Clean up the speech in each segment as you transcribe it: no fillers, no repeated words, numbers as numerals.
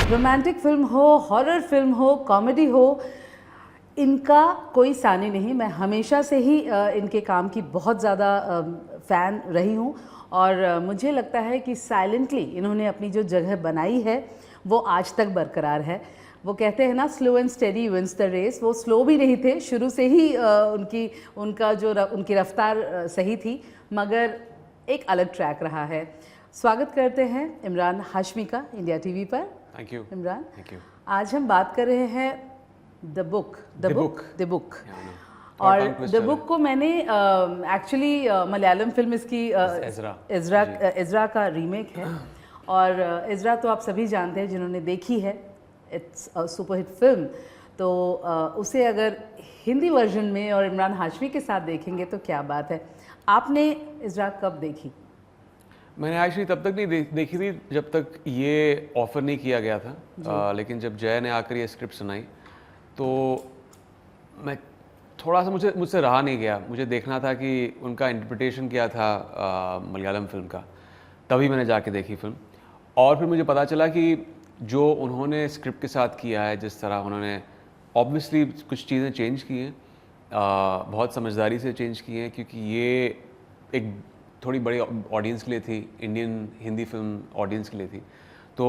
Romantic film हो, horror film हो, comedy हो, इनका कोई सानी नहीं। मैं हमेशा से ही इनके काम की बहुत ज़्यादा फ़ैन रही हूँ और मुझे लगता है कि साइलेंटली इन्होंने अपनी जो जगह बनाई है वो आज तक बरकरार है। वो कहते हैं ना, slow and steady wins the race. वो स्लो भी नहीं थे, शुरू से ही उनकी रफ्तार सही थी, मगर एक अलग ट्रैक रहा है। स्वागत करते हैं इमरान हाशमी का इंडिया टीवी पर। Thank you Imran, thank you. आज हम बात कर रहे हैं द बुक। और द बुक को मैंने एक्चुअली मलयालम फिल्म इसकी इज़रा का रीमेक है और इज़रा तो आप सभी जानते हैं जिन्होंने देखी है, इट्स अ सुपरहिट फिल्म। तो उसे अगर हिंदी वर्जन में और इमरान हाशमी के साथ देखेंगे तो क्या बात है। आपने इज़रा कब देखी? मैंने एक्चुअली तब तक नहीं देखी थी जब तक ये ऑफ़र नहीं किया गया था, लेकिन जब जय ने आकर ये स्क्रिप्ट सुनाई तो मैं थोड़ा सा मुझसे रहा नहीं गया। मुझे देखना था कि उनका इंटरप्रिटेशन क्या था मलयालम फिल्म का। तभी मैंने जाके देखी फिल्म और फिर मुझे पता चला कि जो उन्होंने स्क्रिप्ट के साथ किया है, जिस तरह उन्होंने ऑब्वियसली कुछ चीज़ें चेंज की हैं, बहुत समझदारी से चेंज की हैं, क्योंकि ये एक थोड़ी बड़ी ऑडियंस के लिए थी, इंडियन हिंदी फिल्म ऑडियंस के लिए थी। तो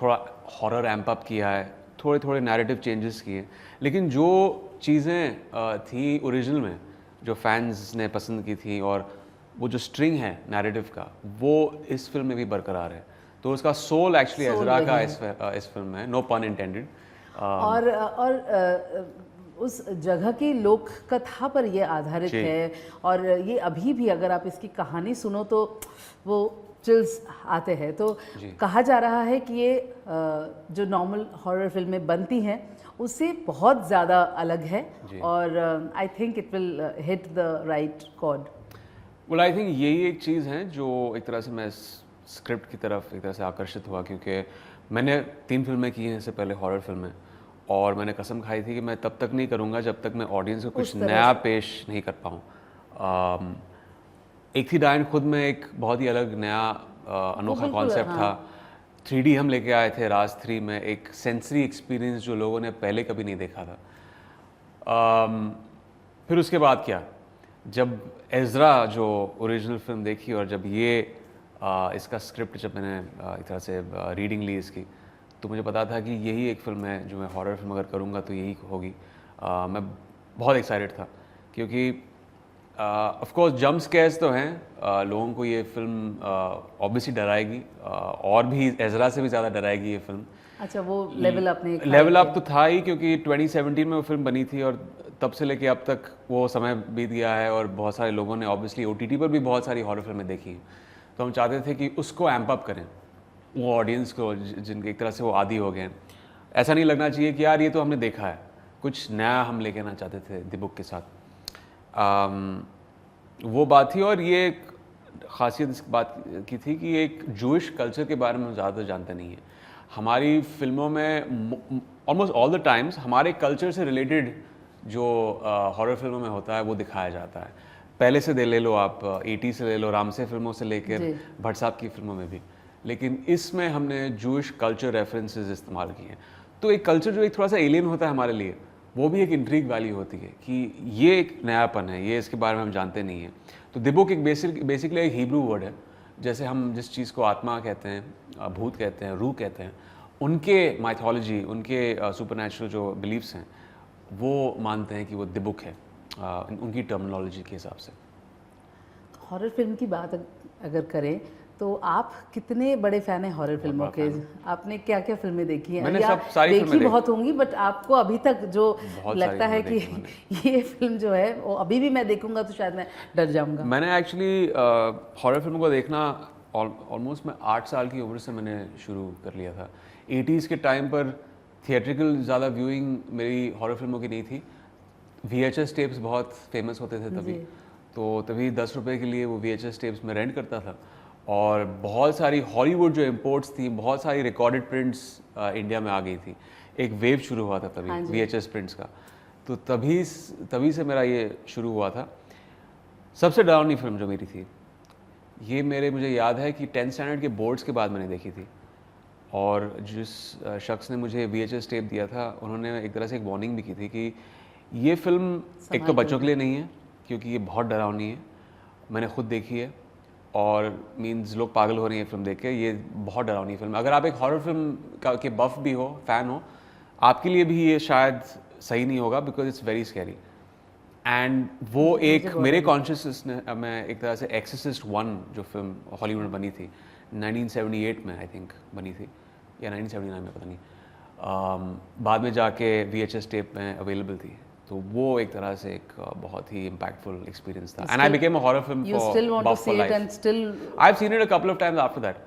थोड़ा हॉरर एम्प अप किया है, थोड़े थोड़े नैरेटिव चेंजेस किए, लेकिन जो चीज़ें थी ओरिजिनल में, जो फैंस ने पसंद की थी, और वो जो स्ट्रिंग है नैरेटिव का, वो इस फिल्म में भी बरकरार है। तो उसका सोल एक्चुअली इज़रा का इस फिल्म में, नो पन इंटेंडेड। और उस जगह की लोक कथा पर ये आधारित है और ये अभी भी अगर आप इसकी कहानी सुनो तो वो चिल्स आते हैं। तो कहा जा रहा है कि ये जो नॉर्मल हॉरर फिल्में बनती हैं उससे बहुत ज़्यादा अलग है और I think it will hit the right chord. Well, I think यही एक चीज़ है जो एक तरह से मैं स्क्रिप्ट की तरफ एक तरह से आकर्षित हुआ, क्योंकि मैंने 3 फिल्में की हैं इससे पहले, हॉरर फिल्में, और मैंने कसम खाई थी कि मैं तब तक नहीं करूँगा जब तक मैं ऑडियंस को कुछ नया पेश नहीं कर पाऊँ। एक थी डायन खुद में एक बहुत ही अलग नया अनोखा कॉन्सेप्ट था। 3D हम लेके आए थे राज 3 में, एक सेंसरी एक्सपीरियंस जो लोगों ने पहले कभी नहीं देखा था। फिर उसके बाद क्या, जब इज़रा जो ओरिजिनल फिल्म देखी और जब ये इसका स्क्रिप्ट जब मैंने एक तरह से रीडिंग ली इसकी, तो मुझे पता था कि यही एक फ़िल्म है जो मैं हॉरर फिल्म अगर करूँगा तो यही होगी। मैं बहुत एक्साइटेड था, क्योंकि ऑफ कोर्स जंप स्केयर्स तो हैं, लोगों को ये फिल्म ऑब्वियसली डराएगी, और भी इज़रा से भी ज़्यादा डराएगी ये फिल्म। अच्छा, वो लेवल अप तो था ही, क्योंकि 2017 में वो फिल्म बनी थी और तब से लेके अब तक वो समय बीत गया है और बहुत सारे लोगों ने ऑब्वियसली OTT पर भी बहुत सारी हॉरर फिल्में देखी हैं। तो हम चाहते थे कि उसको एम्प अप करें वो ऑडियंस को, जिनके एक तरह से वो आदी हो गए हैं। ऐसा नहीं लगना चाहिए कि यार ये तो हमने देखा है, कुछ नया हम लेके आना चाहते थे द बुक के साथ। वो बात थी, और ये एक ख़ासियत इस बात की थी कि एक जूइश कल्चर के बारे में हम ज़्यादा जानते नहीं हैं। हमारी फिल्मों में ऑलमोस्ट ऑल द टाइम्स हमारे कल्चर से रिलेटेड जो हॉरर फिल्मों में होता है वो दिखाया जाता है। पहले से ले लो आप, 80 से ले लो, रामसे फिल्मों से लेकर भट्ट साहब की फिल्मों में भी, लेकिन इसमें हमने जूइश कल्चर रेफरेंसेस इस्तेमाल किए हैं। तो एक कल्चर जो एक थोड़ा सा एलियन होता है हमारे लिए, वो भी एक इंट्रीग वाली होती है कि ये एक नयापन है, ये इसके बारे में हम जानते नहीं हैं। तो द बुक एक बेसिकली एक हिब्रू वर्ड है। जैसे हम जिस चीज़ को आत्मा कहते हैं, भूत कहते हैं, रूह कहते हैं, उनके माइथोलॉजी, उनके सुपरनैचुरल जो बिलीव्स हैं, वो मानते हैं कि वो द बुक है, उनकी टर्मिनोलॉजी के हिसाब से। हॉरर फिल्म की बात अगर करें तो आप कितने बड़े फ़ैन हैं हॉरर फिल्मों के? आपने क्या क्या फिल्में देखी हैं? मैंने सब सारी देखी बहुत होंगी, बट आपको अभी तक जो लगता है कि ये फिल्म जो है वो अभी भी मैं देखूंगा तो शायद मैं डर जाऊंगा। मैंने एक्चुअली हॉरर फिल्मों को देखना ऑलमोस्ट मैं 8 साल की उम्र से मैंने शुरू कर लिया था। 80s के टाइम पर थिएट्रिकल ज़्यादा व्यूइंग मेरी हॉरर फिल्मों की नहीं थी। VHS टेप्स बहुत फेमस होते थे तभी, तो तभी 10 रुपये के लिए वो VHS टेप्स में रेंट करता था, और बहुत सारी हॉलीवुड जो इम्पोर्ट्स थी, बहुत सारी रिकॉर्डेड प्रिंट्स इंडिया में आ गई थी। एक वेव शुरू हुआ था तभी VHS प्रिंट्स का, तो तभी से मेरा ये शुरू हुआ था। सबसे डरावनी फिल्म जो मेरी थी, ये मुझे याद है कि 10th स्टैंडर्ड के बोर्ड्स के बाद मैंने देखी थी, और जिस शख्स ने मुझे VHS टेप दिया था उन्होंने एक तरह से एक वार्निंग भी की थी कि ये फिल्म एक तो बच्चों के लिए नहीं है क्योंकि ये बहुत डरावनी है, मैंने खुद देखी है और मींस लोग पागल हो रही हैं फिल्म देख के, ये बहुत डरावनी फिल्म है। अगर आप एक हॉरर फिल्म का के बफ भी हो, फैन हो, आपके लिए भी ये शायद सही नहीं होगा because it's very scary. And वो एक मेरे कॉन्शियसनेस ने, मैं एक तरह से एक्सोर्सिस्ट 1 जो फिल्म हॉलीवुड में बनी थी 1978 में आई थिंक बनी थी या 1979 में, पता नहीं, बाद में जाके VHS टेप में अवेलेबल थी, तो वो एक तरह से एक बहुत ही इम्पैक्टफुल एक्सपीरियंस था। And I became a horror film for life. I have seen it a couple of times after that.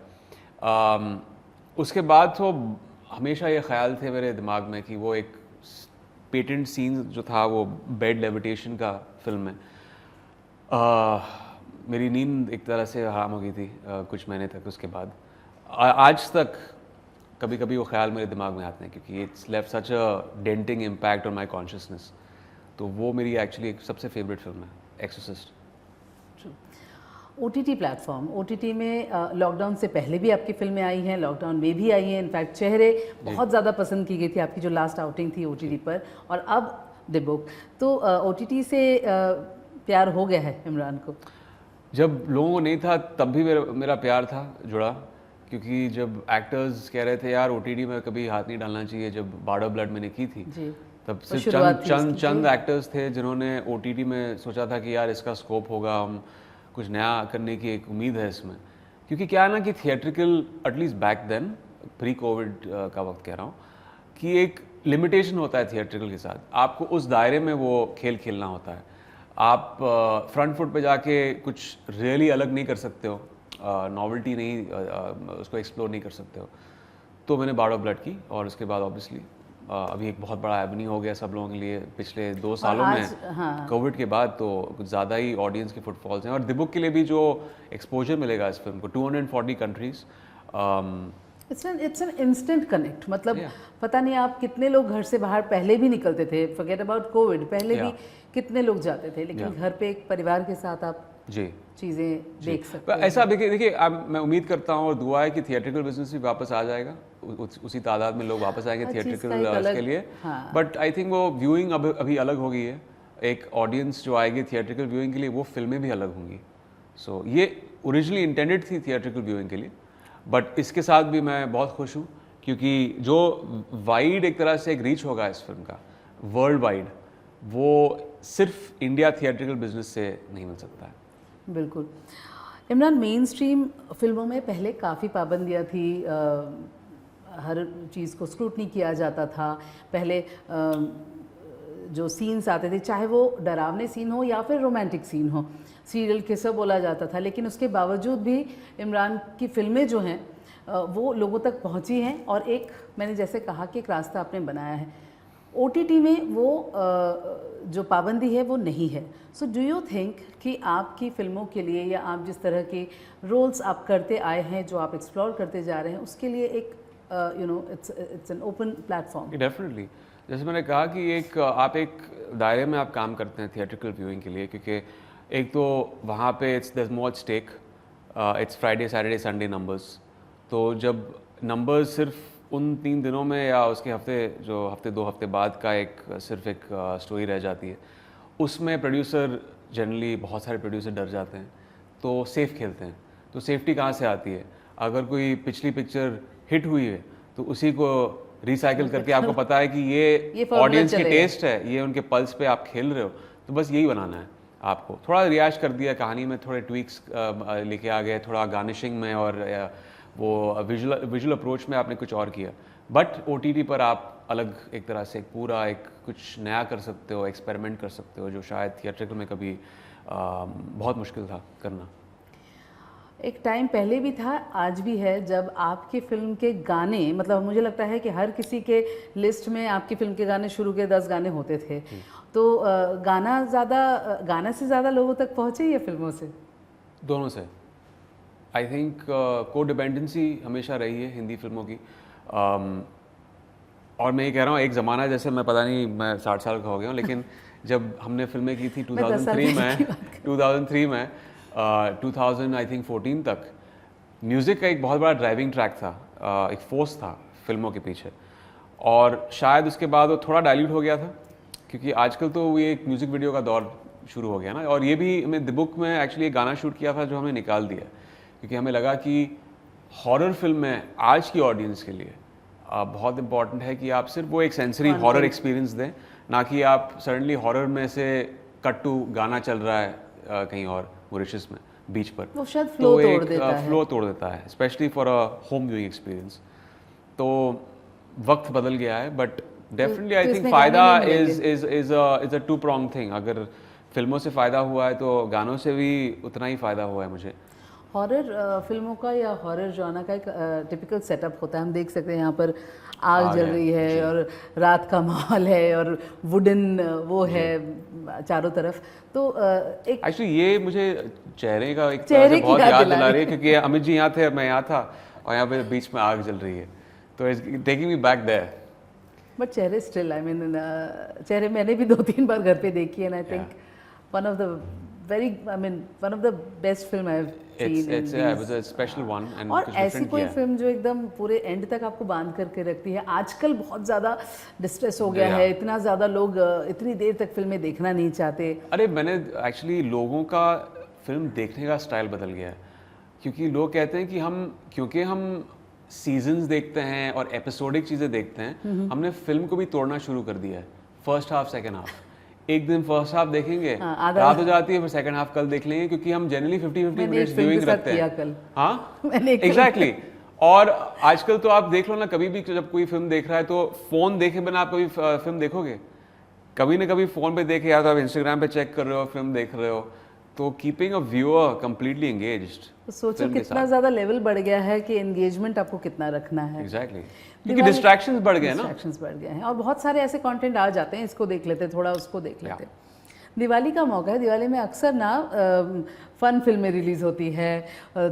उसके बाद तो हमेशा ये ख्याल थे मेरे दिमाग में कि वो एक पेटेंट सीन जो था वो बेड लेविटेशन का फिल्म में, मेरी नींद एक तरह से हराम हो गई थी कुछ महीने तक। उसके बाद आज तक कभी कभी वो ख्याल मेरे दिमाग में आते हैं क्योंकि it's left such a denting impact on my consciousness. तो वो मेरी एक्चुअली एक सबसे फेवरेट फिल्म है, एक्सोर्सिस्ट। OTT प्लेटफॉर्म, OTT में लॉकडाउन से पहले भी आपकी फिल्में आई हैं, लॉकडाउन में भी आई हैं, इनफैक्ट चेहरे बहुत ज़्यादा पसंद की गई थी, आपकी जो लास्ट आउटिंग थी OTT पर, और अब द बुक। तो OTT से प्यार हो गया है इमरान को? जब लोगों को नहीं था तब भी मेरा प्यार था जुड़ा, क्योंकि जब एक्टर्स कह रहे थे यार OTT में कभी हाथ नहीं डालना चाहिए, जब बार्डर ब्लड मैंने की थी तब सिर्फ चंद एक्टर्स थे जिन्होंने OTT में सोचा था कि यार इसका स्कोप होगा, हम कुछ नया करने की एक उम्मीद है इसमें। क्योंकि क्या है ना कि theatrical, at least back then, pre covid का वक्त कह रहा हूँ, कि एक लिमिटेशन होता है थिएट्रिकल के साथ, आपको उस दायरे में वो खेल खेलना होता है। आप फ्रंट फुट पे जाके कुछ रियली अलग नहीं कर सकते हो, नॉवेल्टी नहीं, उसको एक्सप्लोर नहीं कर सकते हो। तो मैंने बार्ड ऑफ ब्लड की और उसके बाद ऑब्वियसली अभी एक बहुत बड़ा एवेन्यू हो गया सब लोगों के लिए पिछले 2 सालों में। कोविड के बाद तो कुछ ज़्यादा ही ऑडियंस के फुटफॉल्स हैं, और द बुक के लिए भी जो एक्सपोजर मिलेगा इस फिल्म को 240 countries, it's an instant connect. मतलब पता नहीं आप कितने लोग घर से बाहर पहले भी निकलते थे, फॉरगेट अबाउट कोविड, पहले भी कितने लोग जाते थे, लेकिन घर पे एक परिवार के साथ आप जी चीज़ें देख सकते हैं। ऐसा देखिए मैं उम्मीद करता हूँ और दुआ है कि थिएट्रिकल बिजनेस भी वापस आ जाएगा, उसी तादाद में लोग वापस आएंगे थिएट्रिकल के लिए। बट आई थिंक वो व्यूइंग अभी अलग हो गई है, एक ऑडियंस जो आएगी थिएट्रिकल व्यूइंग के लिए वो फिल्में भी अलग होंगी। सो ये ओरिजिनली इंटेंडेड थी थिएट्रिकल व्यूइंग के लिए, बट इसके साथ भी मैं बहुत खुश हूँ क्योंकि जो वाइड एक तरह से एक रीच होगा इस फिल्म का वर्ल्ड वाइड, वो सिर्फ इंडिया थिएट्रिकल बिजनेस से नहीं मिल सकता है। बिल्कुल। इमरान, मेन स्ट्रीम फिल्मों में पहले काफ़ी पाबंदियाँ थी, हर चीज़ को स्क्रूटनी किया जाता था। पहले जो सीन्स आते थे, चाहे वो डरावने सीन हो या फिर रोमांटिक सीन हो, सीरियल किस्सा बोला जाता था, लेकिन उसके बावजूद भी इमरान की फ़िल्में जो हैं वो लोगों तक पहुंची हैं, और एक मैंने जैसे कहा कि एक रास्ता आपने बनाया है। OTT में वो जो पाबंदी है वो नहीं है। सो डू यू थिंक कि आपकी फ़िल्मों के लिए, या आप जिस तरह के रोल्स आप करते आए हैं, जो आप एक्सप्लोर करते जा रहे हैं, उसके लिए एक it's an open platform? Definitely, जैसे मैंने कहा कि एक आप एक दायरे में आप काम करते हैं थिएट्रिकल व्यूइंग के लिए, क्योंकि एक तो वहाँ पे it's there more stake, it's Friday Saturday Sunday numbers. तो जब नंबर्स सिर्फ उन 3 दिनों में या उसके हफ्ते 2 हफ्ते बाद का सिर्फ एक स्टोरी रह जाती है, उसमें प्रोड्यूसर जनरली, बहुत सारे प्रोड्यूसर डर जाते हैं, तो सेफ खेलते हैं। तो सेफ्टी कहाँ से आती है? अगर कोई पिछली पिक्चर हिट हुई है तो उसी को रिसाइकिल करके आपको पता है कि ये ऑडियंस के टेस्ट है, ये उनके पल्स पे आप खेल रहे हो, तो बस यही बनाना है आपको। थोड़ा रियाज कर दिया कहानी में, थोड़े ट्वीक्स लेके आ गए, थोड़ा गार्निशिंग में और वो विजुअल अप्रोच में आपने कुछ और किया। बट OTT पर आप अलग एक तरह से पूरा एक कुछ नया कर सकते हो, एक्सपेरिमेंट कर सकते हो, जो शायद थिएट्रिकल में कभी बहुत मुश्किल था करना। एक टाइम पहले भी था, आज भी है, जब आपकी फ़िल्म के गाने, मतलब मुझे लगता है कि हर किसी के लिस्ट में आपकी फ़िल्म के गाने शुरू के 10 गाने होते थे। तो गाना से ज़्यादा लोगों तक पहुँचे या फिल्मों से? दोनों से। आई थिंक कोडिपेंडेंसी हमेशा रही है हिंदी फिल्मों की। और मैं ये कह रहा हूँ, एक ज़माना, जैसे मैं पता नहीं, मैं 60 साल का हो गया हूँ, लेकिन जब हमने फिल्में की थी 2003 में 2000 आई थिंक 14 तक, म्यूज़िक का एक बहुत बड़ा ड्राइविंग ट्रैक था एक फोर्स था फिल्मों के पीछे, और शायद उसके बाद वो थोड़ा डाइल्यूट हो गया था, क्योंकि आजकल तो ये एक म्यूज़िक वीडियो का दौर शुरू हो गया ना। और ये भी हमें द बुक में एक्चुअली एक गाना शूट किया था जो हमने निकाल दिया, क्योंकि हमें लगा कि हॉरर फिल्म में आज की ऑडियंस के लिए बहुत इंपॉर्टेंट है कि आप सिर्फ वो एक सेंसरी हॉरर एक्सपीरियंस दें, ना कि आप सडनली हॉरर में से कट टू गाना चल रहा है कहीं और मॉरिशस में बीच पर, वो शायद फ्लो तोड़ देता है। फ्लो तोड़ देता है, specially for a home viewing experience. तो वक्त बदल गया है, बट डेफिनेटली आई थिंक फ़ायदा is a two prong thing. अगर फिल्मों से फ़ायदा हुआ है तो गानों से भी उतना ही फ़ायदा हुआ है मुझे। हॉरर फिल्मों का या हॉरर जॉनर का एक टिपिकल सेटअप होता है। हम देख सकते हैं यहाँ पर आग जल रही है और रात का माहौल है और वुडन वो है चारों तरफ। तो एक एक्चुअली ये मुझे चेहरे का एक चेहरे बहुत की याद दिला रही है, क्योंकि अमित जी यहाँ थे, मैं यहाँ था, और यहाँ पे बीच में आग जल रही है, तो it's taking me back there. But Chehre still I mean Chehre मैंने भी 2-3 बार घर पे देखी है, and I think one of the best film I have seen. It was a special one and और कुछ ऐसी different कोई किया है। फिल्म जो एकदम पूरे एंड तक आपको बांध करके रखती है। आजकल बहुत ज़्यादा डिस्ट्रेस हो गया है, इतना ज़्यादा लोग इतनी देर तक फिल्में देखना नहीं चाहते। अरे मैंने एक्चुअली लोगों का फिल्म देखने का स्टाइल बदल गया है, क्योंकि लोग कहते हैं कि क्योंकि हम सीजन्स देखते हैं और एपिसोडिक चीज़ें देखते हैं, हमने फिल्म को भी तोड़ना शुरू कर दिया है। फर्स्ट हाफ सेकेंड हाफ, एक दिन फर्स्ट हाफ देखेंगे, रात हो जाती है, फिर सेकंड हाफ कल देख लेंगे, क्योंकि हम जनरली 50-50 मिनट्स व्यूइंग रखते हैं। हाँ एग्जैक्टली। और आजकल तो आप देख लो ना, कभी भी जब कोई फिल्म देख रहा है तो फोन देखे बिना आप कभी फिल्म देखोगे? कभी ना कभी फोन पे देखे, या तो आप इंस्टाग्राम पे चेक कर रहे हो, फिल्म देख रहे हो, तो keeping a viewer completely engaged. तो सोचो कितना ज़्यादा लेवल बढ़ गया है कि एंगेजमेंट आपको कितना रखना है। एग्जैक्टली, क्योंकि डिस्ट्रैक्शंस बढ़ गए ना, डिस्ट्रैक्शंस बढ़ गए हैं और बहुत सारे ऐसे कंटेंट आ जाते हैं, इसको देख लेते, थोड़ा उसको देख लेते। दिवाली का मौका है, दिवाली में अक्सर ना फन फिल्में रिलीज़ होती है,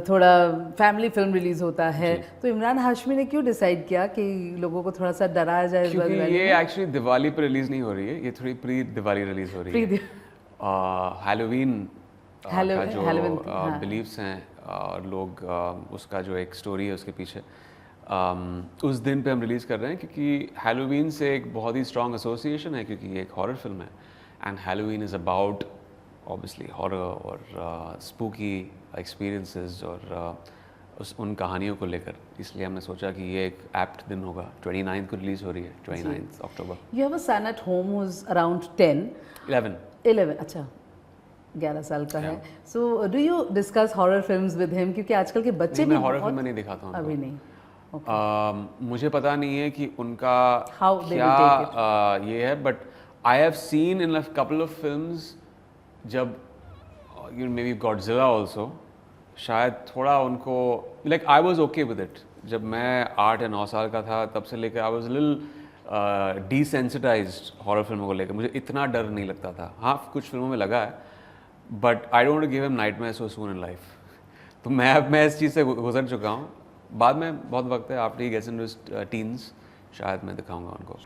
थोड़ा फैमिली फिल्म रिलीज़ होता है, तो इमरान हाशमी ने क्यों डिसाइड किया कि लोगों को थोड़ा सा डराया जाए इस बार दिवाली में? ये एक्चुअली दिवाली पर रिलीज नहीं हो रही है, ये थोड़ी प्री दिवाली रिलीज हो रही है। हैलोवीन का जो बिलीव्स हैं और लोग उसका जो एक स्टोरी है उसके पीछे, उस दिन पे हम रिलीज़ कर रहे हैं, क्योंकि हैलोवीन से एक बहुत ही स्ट्रॉन्ग एसोसिएशन है, क्योंकि ये एक हॉरर फिल्म है, and Halloween is about obviously horror और स्पूकी एक्सपीरियंसेस और उन कहानियों को लेकर, इसलिए हमने सोचा कि ये एक एप्ट दिन होगा। 29 को रिलीज़ हो रही है, 29 October. You have a son at home who is around 11, अच्छा 11 साल का है। So do you discuss horror films with him? क्योंकि आजकल के बच्चे भी हॉरर फिल्म नहीं दिखाता हूँ अभी नहीं। मुझे पता नहीं है कि उनका क्या ये है, but I have seen in a couple of films, जब मे बी गॉडजिला ऑल्सो, शायद थोड़ा उनको like I was okay with it. जब मैं 8 या 9 साल का था, तब से लेकर आई वॉज लिटिल डिसेंसिटाइज्ड हॉरर फिल्मों को लेकर। मुझे इतना डर नहीं लगता था। हाँ, कुछ फिल्मों में लगा है, but I don't give him nightmare so soon in life. तो मैं इस चीज़ से गुजर चुका हूँ। बाद में बहुत वक्त है, after he gets into his teens शायद मैं दिखाऊंगा उनको।